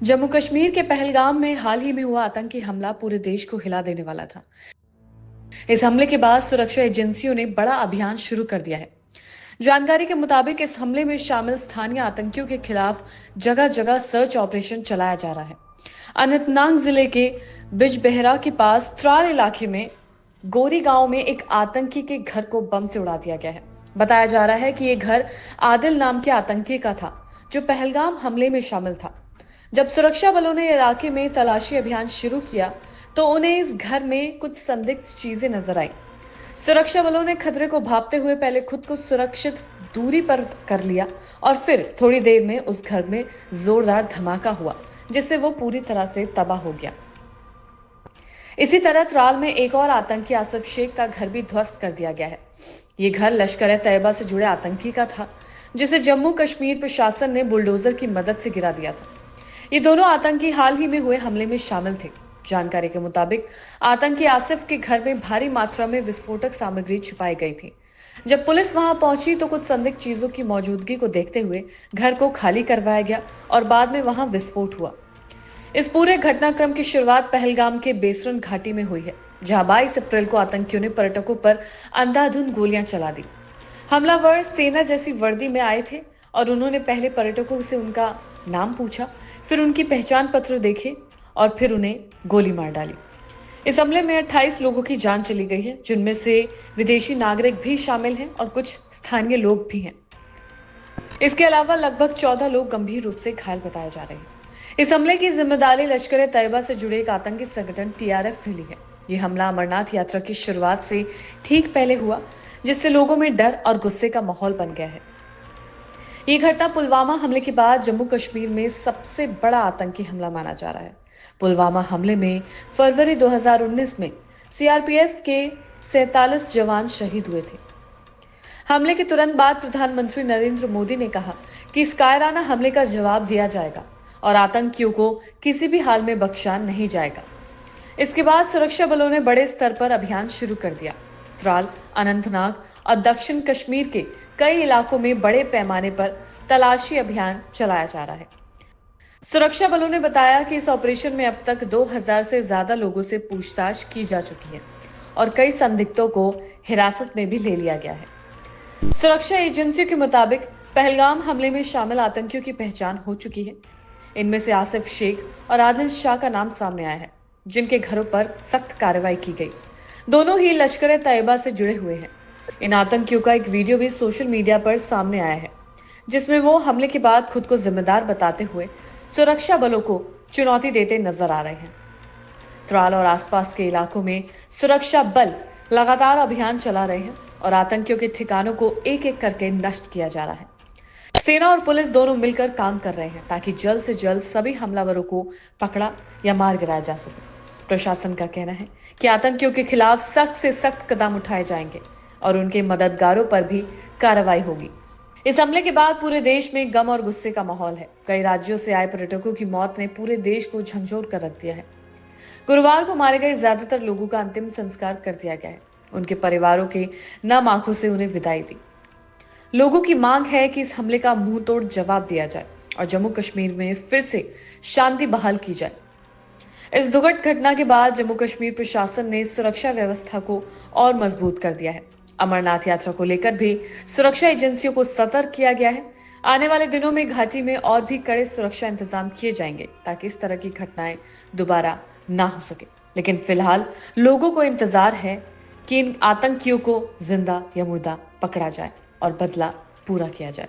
जम्मू कश्मीर के पहलगाम में हाल ही में हुआ आतंकी हमला पूरे देश को हिला देने वाला था। इस हमले के बाद सुरक्षा एजेंसियों ने बड़ा अभियान शुरू कर दिया है। जानकारी के मुताबिक इस हमले में शामिल स्थानीय आतंकियों के खिलाफ जगह जगह सर्च ऑपरेशन चलाया जा रहा है। अनंतनाग जिले के बिजबेहरा के पास त्राल इलाके में गोरी गांव में एक आतंकी के घर को बम से उड़ा दिया गया है। बताया जा रहा है कि यह घर आदिल नाम के आतंकी का था, जो पहलगाम हमले में शामिल था। जब सुरक्षा बलों ने इलाके में तलाशी अभियान शुरू किया तो उन्हें इस घर में कुछ संदिग्ध चीजें नजर आई। सुरक्षा बलों ने खतरे को भांपते हुए पहले खुद को सुरक्षित दूरी पर कर लिया और फिर थोड़ी देर में उस घर में जोरदार धमाका हुआ, जिससे वो पूरी तरह से तबाह हो गया। इसी तरह त्राल में एक और आतंकी आसिफ शेख का घर भी ध्वस्त कर दिया गया है। ये घर लश्कर-ए-तैयबा से जुड़े आतंकी का था, जिसे जम्मू कश्मीर प्रशासन ने बुलडोजर की मदद से गिरा दिया था। ये दोनों आतंकी हाल ही में हुए हमले में शामिल थे। जानकारी के मुताबिक आतंकी आसिफ के घर में भारी मात्रा में विस्फोटक सामग्री छिपाई गई थी। जब पुलिस वहां पहुंची तो कुछ संदिग्ध चीजों की मौजूदगी को देखते हुए घर को खाली करवाया गया और बाद में वहां विस्फोट हुआ। इस पूरे घटनाक्रम की शुरुआत पहलगाम के बेसरन घाटी में हुई है, जहां 22 अप्रैल को आतंकियों ने पर्यटकों पर अंधाधुंध गोलियां चला दी। हमलावर सेना जैसी वर्दी में आए थे और उन्होंने पहले पर्यटकों से उनका नाम पूछा, फिर उनकी पहचान पत्र देखे और फिर उन्हें गोली मार डाली। इस हमले में 28 लोगों की जान चली गई है, जिनमें से विदेशी नागरिक भी शामिल हैं और कुछ स्थानीय लोग भी हैं। इसके अलावा लगभग 14 लोग गंभीर रूप से घायल बताए जा रहे हैं। इस हमले की जिम्मेदारी लश्कर-ए-तैयबा से जुड़े एक आतंकी संगठन टीआरएफ ने ली है। ये हमला अमरनाथ यात्रा की शुरुआत से ठीक पहले हुआ, जिससे लोगों में डर और गुस्से का माहौल बन गया है। ये घटना पुलवामा हमले के बाद जम्मू कश्मीर में सबसे बड़ा आतंकी हमला माना जा रहा है। पुलवामा हमले में फरवरी 2019 में सीआरपीएफ के 47 जवान शहीद हुए थे। हमले के तुरंत बाद प्रधानमंत्री नरेंद्र मोदी ने कहा कि इस कायराना हमले का जवाब दिया जाएगा और आतंकियों को किसी भी हाल में बख्शा नहीं जाएगा। इसके बाद सुरक्षा बलों ने बड़े स्तर पर अभियान शुरू कर दिया। त्राल, अनंतनाग और दक्षिण कश्मीर के कई इलाकों में बड़े पैमाने पर तलाशी अभियान चलाया जा रहा है। सुरक्षा बलों ने बताया कि इस ऑपरेशन में अब तक 2000 से ज्यादा लोगों से पूछताछ की जा चुकी है और कई संदिग्धों को हिरासत में भी ले लिया गया है। सुरक्षा एजेंसियों के मुताबिक पहलगाम हमले में शामिल आतंकियों की पहचान हो चुकी है। इनमें से आसिफ शेख और आदिल शाह का नाम सामने आया है, जिनके घरों पर सख्त कार्रवाई की गई। दोनों ही लश्कर-ए-तैयबा से जुड़े हुए हैं। इन आतंकियों का एक वीडियो भी सोशल मीडिया पर सामने आया है, जिसमें वो हमले के बाद खुद को जिम्मेदार बताते हुए सुरक्षा बलों को चुनौती देते नजर आ रहे हैं। त्राल और आसपास के इलाकों में सुरक्षा बल लगातार अभियान चला रहे हैं और आतंकियों के ठिकानों को एक एक करके नष्ट किया जा रहा है। सेना और पुलिस दोनों मिलकर काम कर रहे हैं ताकि जल्द से जल्द सभी हमलावरों को पकड़ा या मार गिराया जा सके। प्रशासन का कहना है कि आतंकियों के खिलाफ सख्त से सख्त कदम उठाए जाएंगे और उनके मददगारों पर भी कार्रवाई होगी। इस हमले के बाद पूरे देश में गम और गुस्से का माहौल है। कई राज्यों से आए पर्यटकों की मौत ने पूरे देश को झंझोर कर रख दिया है। गुरुवार को मारे गए ज्यादातर लोगों का अंतिम संस्कार कर दिया गया है। उनके परिवारों के नम आंखों से उन्हें विदाई दी। लोगों की मांग है कि इस हमले का मुंह तोड़ जवाब दिया जाए और जम्मू कश्मीर में फिर से शांति बहाल की जाए। इस दुखद घटना के बाद जम्मू कश्मीर प्रशासन ने सुरक्षा व्यवस्था को और मजबूत कर दिया है। अमरनाथ यात्रा को लेकर भी सुरक्षा एजेंसियों को सतर्क किया गया है। आने वाले दिनों में घाटी में और भी कड़े सुरक्षा इंतजाम किए जाएंगे ताकि इस तरह की घटनाएं दोबारा ना हो सके। लेकिन फिलहाल लोगों को इंतजार है कि इन आतंकियों को जिंदा या मुर्दा पकड़ा जाए और बदला पूरा किया जाए।